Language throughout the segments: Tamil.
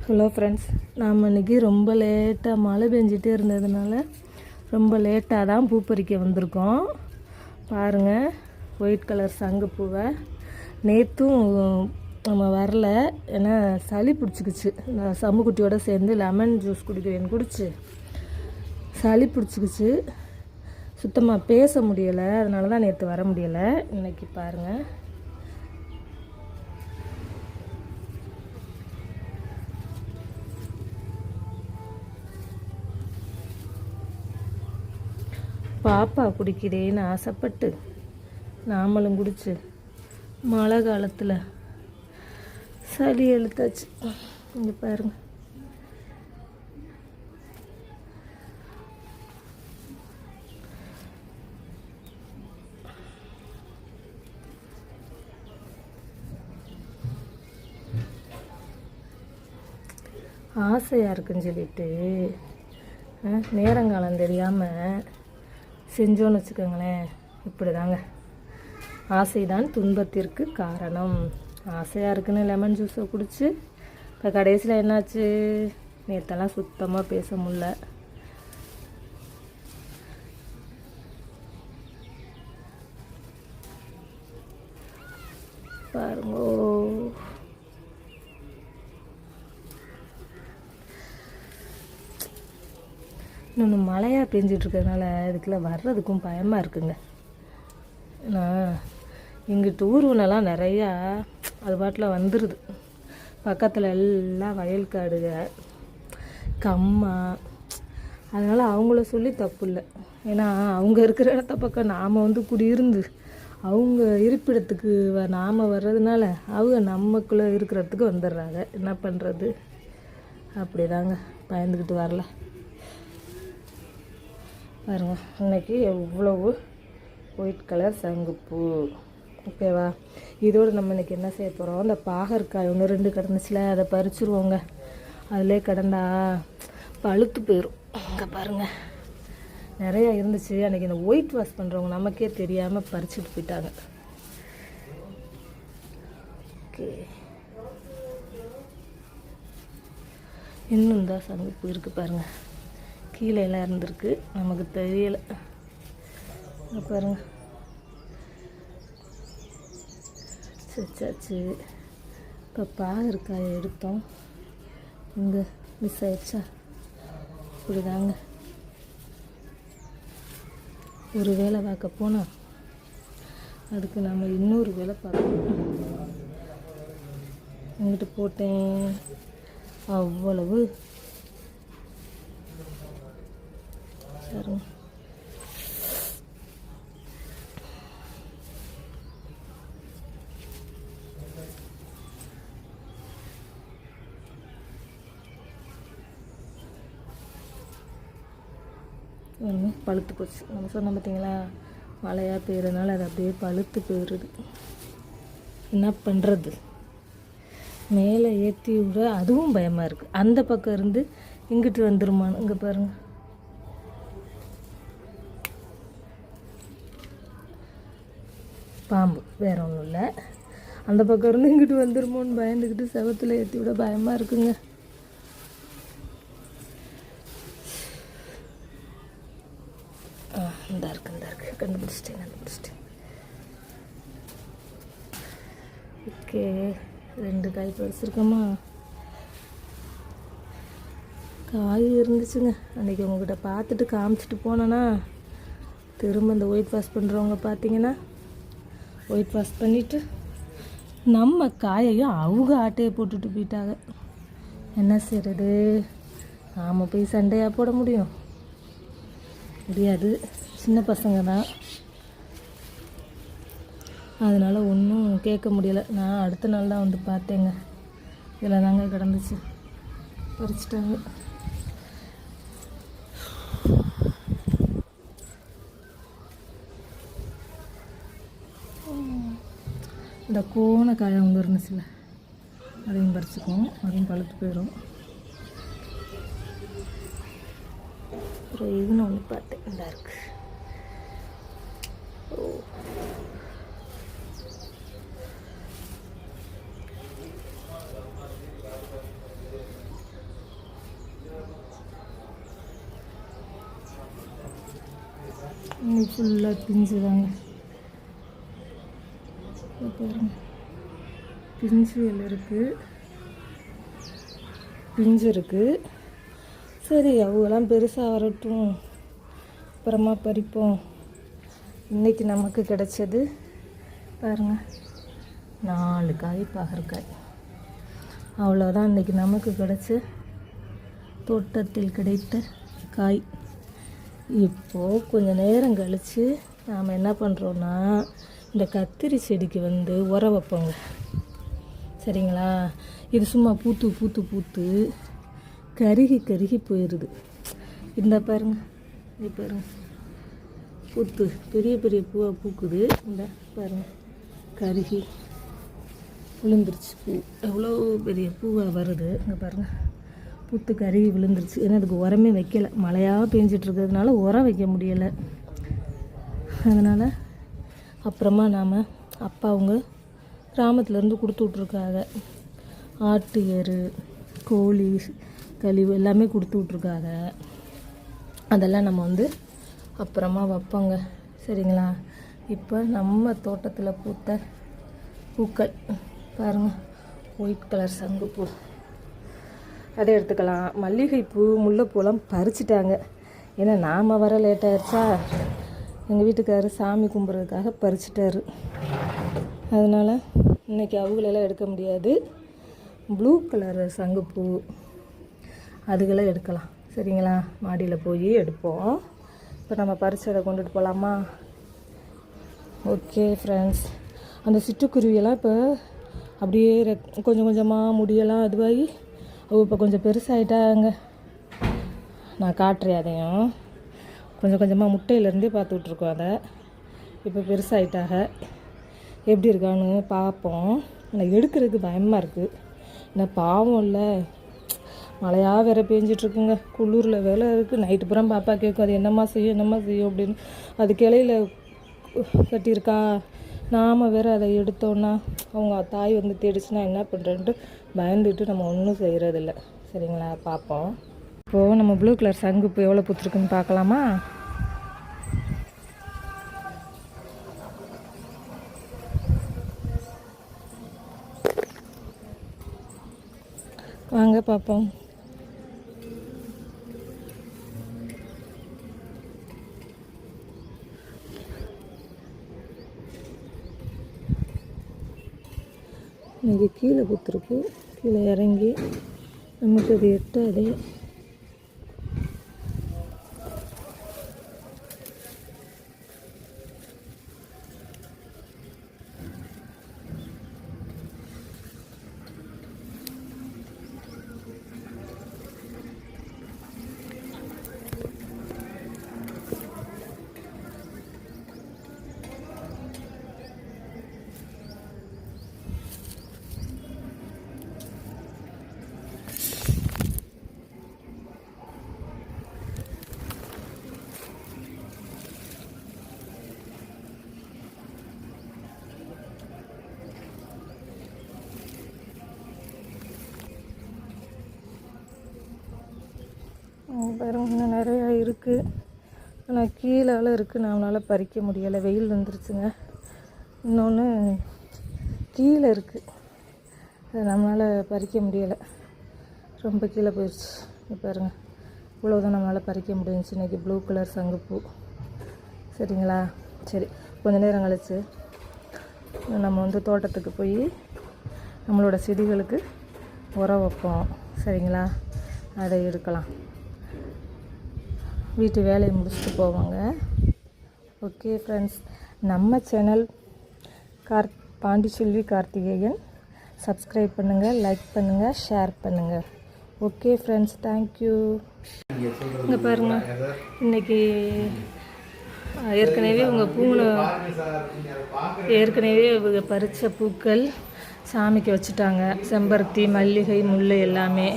ஹலோ ஃப்ரெண்ட்ஸ், நாம் இன்றைக்கி ரொம்ப லேட்டாக மழை பெஞ்சிட்டே இருந்ததுனால ரொம்ப லேட்டாக தான் பூ பறிக்க வந்திருக்கோம். பாருங்கள், ஒயிட் கலர் சங்குப்பூவை நேற்றும் நம்ம வரல, ஏன்னா சளி பிடிச்சிக்கிச்சு. நான் சம்முக்குட்டியோடு சேர்ந்து லெமன் ஜூஸ் குடிக்கிறேன்னு குடிச்சு சளி பிடிச்சிக்கிச்சு. சுத்தமாக பேச முடியலை, அதனால தான் நேற்று வர முடியலை. இன்றைக்கி பாருங்கள், பாப்பா குடிக்கிறேன்னு ஆசைப்பட்டு நாமளும் குடிச்சு மழை காலத்தில் சளி எழுத்தாச்சு. இங்கே பாருங்க, ஆசையாக இருக்குன்னு சொல்லிட்டு நேரங்காலம் தெரியாமல் செஞ்சோன்னு வச்சுக்கோங்களேன். இப்படி தாங்க, ஆசைதான் துன்பத்திற்கு காரணம். ஆசையாக இருக்குன்னு லெமன் ஜூஸை குடிச்சு இப்போ கடைசியில் என்னாச்சு, நேற்றெல்லாம் சுத்தமாக பேச முடில. பாருங்கோ, இன்னொன்று மழையாக பெஞ்சிட்ருக்கிறதுனால இதுக்குள்ளே வர்றதுக்கும் பயமாக இருக்குங்க. நான் இங்கிட்டு ஊர்வனெல்லாம் நிறையா அது பாட்டில் வந்துடுது. பக்கத்தில் எல்லாம் வயல் காடுக, கம்மா. அதனால் அவங்கள சொல்லி தப்பு இல்லை. ஏன்னா அவங்க இருக்கிற இடத்த பக்கம் நாம் வந்து குடியிருந்து அவங்க இருப்பிடத்துக்கு நாம் வர்றதுனால அவங்க நமக்குள்ளே இருக்கிறதுக்கு வந்துடுறாங்க. என்ன பண்ணுறது, அப்படி தாங்க, பயந்துக்கிட்டு வரல. பாருங்க, இன்றைக்கி எவ்வளவு ஒயிட் கலர் சங்குப்பூ. ஓகேவா, இதோடு நம்ம இன்றைக்கி என்ன செய்ய போகிறோம், இந்த பாகற்காய் 1-2 கிடந்துச்சுல, அதை பறிச்சுருவோங்க. அதிலே கிடந்தா பழுத்து போயிடும். இங்கே பாருங்கள், நிறையா இருந்துச்சு. அன்றைக்கி இந்த ஒயிட் வாஷ் பண்ணுறவங்க நமக்கே தெரியாமல் பறிச்சுட்டு போயிட்டாங்க. ஓகே, இன்னும் தான் சங்குப்பூ இருக்குது பாருங்கள். கீழே எல்லாம் இருந்திருக்கு, நமக்கு தெரியலை. பாருங்க, சச்சாச்சு. இப்போ பாகற்காயை எடுத்தோம், இங்கே மிஸ் ஆயிடுச்சா. இப்படிதாங்க, ஒரு வேலை பார்க்க போனால் அதுக்கு நம்ம இன்னொரு வேலை பார்க்கணும். இங்கிட்டு போட்டேன், அவ்வளவு சரி. பழுத்து போச்சு. நம்ம சொன்னோம் பார்த்தீங்களா, மழையாக பெய்யறதுனால அது அப்படியே பழுத்து போயிடுது. என்ன பண்ணுறது, மேலே ஏற்றி விட அதுவும் பயமாக இருக்குது. அந்த பக்கம் இருந்து இங்கிட்டு வந்துருமான்னு. இங்கே பாருங்கள், பாம்பு, வேற ஒன்றும் இல்லை. அந்த பக்கம் இருந்து இங்கிட்டு வந்துருமோன்னு பயந்துக்கிட்டு செவத்தில் ஏற்றி விட பயமாக இருக்குங்க. இந்த இருக்கு, கண்டுபிடிச்சிட்டேன். ஓகே, 2 காய் பறிச்சிருக்கோமா. காய் இருந்துச்சுங்க. அன்றைக்கி உங்கள்கிட்ட பார்த்துட்டு காமிச்சிட்டு போனேன்னா, திரும்ப இந்த ஒயிட் வாஷ் பண்ணுறவங்க பார்த்தீங்கன்னா, ஒயிட் வாஷ் பண்ணிவிட்டு நம்ம காயையும் அவங்க ஆட்டையை போட்டுட்டு போயிட்டாங்க. என்ன செய்கிறது, நாம் போய் சண்டையாக போட முடியும்? முடியாது, சின்ன பசங்க தான். அதனால் ஒன்றும் கேட்க முடியலை. நான் அடுத்த நாள் தான் வந்து பார்த்தேங்க, இதில் தாங்க கிடந்துச்சு, பறிச்சிட்டாங்க. இந்த கோணக்காய் அவங்க இருந்துச்சுல, அதையும் பறிச்சுக்குவோம். அதையும் பழுத்து போயிடும். அப்புறம் இதுன்னு ஒன்று பார்த்தேன், இந்த இருக்கு. இன்னைக்கு ஃபுல்லாக பிஞ்சு தாங்க பாருங்க. பிஞ்சு எல்லாம் இருக்குது, பிஞ்சு இருக்குது. சரி அவங்களாம் பெருசாக வரட்டும், அப்புறமா பறிப்போம். இன்றைக்கி நமக்கு கிடைச்சது பாருங்கள் 4 காய் பாகற்காய். அவ்வளோதான் இன்றைக்கி நமக்கு கிடைச்ச தோட்டத்தில் கிடைத்த காய். இப்போது கொஞ்சம் நேரம் கழித்து நாம் என்ன பண்ணுறோன்னா இந்த கத்திரி செடிக்கு உரம் வைப்போங்க. சரிங்களா? இது சும்மா பூத்து பூத்து பூத்து கருகி கருகி போயிடுது. இந்த பாருங்க, இது பாருங்க, பூத்து பெரிய பெரிய பூவாக பூக்குது. இந்த பாருங்க கருகி விழுந்துருச்சு. பூ எவ்வளோ பெரிய பூவாக வருது. இங்கே பாருங்கள் பூத்து கருகி விழுந்துருச்சு. ஏன்னா அதுக்கு உரமே வைக்கலை, மழையாக பேஞ்சிட்ருக்கிறதுனால உரம் வைக்க முடியலை. அதனால் அப்புறமா நாம் அப்பா அவங்க கிராமத்துலேருந்து கொடுத்து விட்ருக்காங்க. ஆட்டு எரு, கோழி கழிவு எல்லாமே கொடுத்து விட்ருக்காங்க. அதெல்லாம் நம்ம அப்புறமா வைப்போங்க. சரிங்களா? இப்போ நம்ம தோட்டத்தில் பூத்த பூக்கள் பாருங்கள், ஒயிட் கலர் சங்குப்பூ, அதை எடுத்துக்கலாம். மல்லிகைப்பூ, முல்லைப்பூலாம் பறிச்சிட்டாங்க. ஏன்னா நாம் வர லேட் ஆகிடுச்சா, எங்கள் வீட்டுக்காரர் சாமி கும்பிட்றதுக்காக பறிச்சிட்டாரு. அதனால் இன்றைக்கி அவங்களெல்லாம் எடுக்க முடியாது. ப்ளூ கலர் சங்குப்பூ அதுக்கெல்லாம் எடுக்கலாம். சரிங்களா? மாடியில் போய் எடுப்போம். இப்போ நம்ம பறிச்சதை கொண்டுட்டு போகலாமா? ஓகே ஃப்ரெண்ட்ஸ், அந்த சிட்டுக்குருவியெல்லாம் இப்போ அப்படியே கொஞ்சம் கொஞ்சமாக முடியெல்லாம் அதுவாகி இப்போ கொஞ்சம் பெருசாகிட்டாங்க. நான் காட்டுறேன், அதையும் கொஞ்சம் கொஞ்சமாக முட்டையிலேருந்தே பார்த்துட்ருக்கோம். அதை இப்போ பெருசாகிட்டாக. எப்படி இருக்கான்னு பார்ப்போம். ஆனால் எடுக்கிறதுக்கு பயமாக இருக்குது. ஏன்னா பாவம் இல்லை, மழையாக வேறு பேஞ்சிட்ருக்குங்க, குளிரில் வேலை இருக்குது. நைட்டு புறம் பாப்பா கேட்கும், அது என்னம்மா செய்யும் அப்படின்னு. அது கிளையில் கட்டியிருக்கா, நாம் வேறு அதை எடுத்தோன்னா அவங்க தாய் தேடிச்சுன்னா என்ன பண்ணுறேன்ட்டு பயந்துட்டு நம்ம ஒன்றும் செய்கிறதில்ல. சரிங்களா? பார்ப்போம். இப்போது நம்ம ப்ளூ கலர் சங்குப்பூ எவ்வளோ பூத்துருக்குன்னு பார்க்கலாமா? வாங்க பார்ப்போம். இங்கே கீழே பூத்துருக்கு. கீழே இறங்கி நமக்கு அது எட்டாது. பாருங்க இன்னும் நிறையா இருக்குது. ஆனால் கீழால் இருக்குது, நம்மளால் பறிக்க முடியலை, வெயில் வந்துருச்சுங்க. இன்னொன்று கீழே இருக்குது, அதை நம்மளால் பறிக்க முடியலை, ரொம்ப கீழே போயிடுச்சு. இப்போ பாருங்க இவ்வளோதான் நம்மளால் பறிக்க முடிஞ்சிச்சு இன்றைக்கி ப்ளூ கலர் சங்குப்பூ. சரிங்களா? சரி, கொஞ்சம் நேரம் கழிச்சு நம்ம தோட்டத்துக்கு போய் நம்மளோட செடிகளுக்கு உரம் வைப்போம். சரிங்களா? அதை எடுக்கலாம். வீட்டு வேலையை முடிச்சுட்டு போவாங்க. ஓகே ஃப்ரெண்ட்ஸ், நம்ம சேனல் பாண்டிச்செல்வி கார்த்திகேயன் சப்ஸ்கிரைப் பண்ணுங்கள், லைக் பண்ணுங்கள், ஷேர் பண்ணுங்கள். Okay friends, thank you. இங்கே பாருங்கள், இன்றைக்கி ஏற்கனவே இவங்க பறித்த பூக்கள் சாமிக்கு வச்சுட்டாங்க. செம்பருத்தி, மல்லிகை, முல்லை எல்லாமே.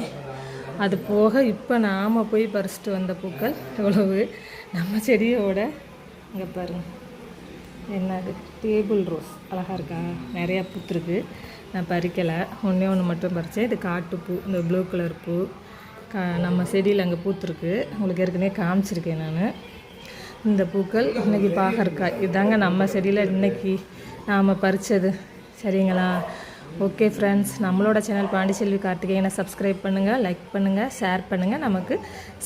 அது போக இப்போ நாம் போய் பறிச்சிட்டு வந்த பூக்கள் எவ்வளவு நம்ம செடியோட. இங்கே பாருங்கள், என்னது டேபிள் ரோஸ் அழகாக இருக்கா, நிறையா பூத்துருக்கு. நான் பறிக்கலை, ஒன்று மட்டும் பறித்தேன். இது காட்டுப்பூ, இந்த ப்ளூ கலர் பூ நம்ம செடியில் அங்கே பூத்துருக்கு. உங்களுக்கு ஏற்கனவே காமிச்சிருக்கேன் நான். இந்த பூக்கள் இன்றைக்கி பாகற்காய் இதாங்க நம்ம செடியில் இன்றைக்கி நாம் பறித்தது. சரிங்களா? ஓகே ஃப்ரெண்ட்ஸ், நம்மளோட சேனல் பாண்டிச்செல்வி கார்த்திகேயனை சப்ஸ்கிரைப் பண்ணுங்கள், லைக் பண்ணுங்கள், ஷேர் பண்ணுங்கள், நமக்கு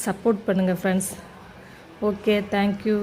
சப்போர்ட் பண்ணுங்கள் ஃப்ரெண்ட்ஸ். Okay, thank you.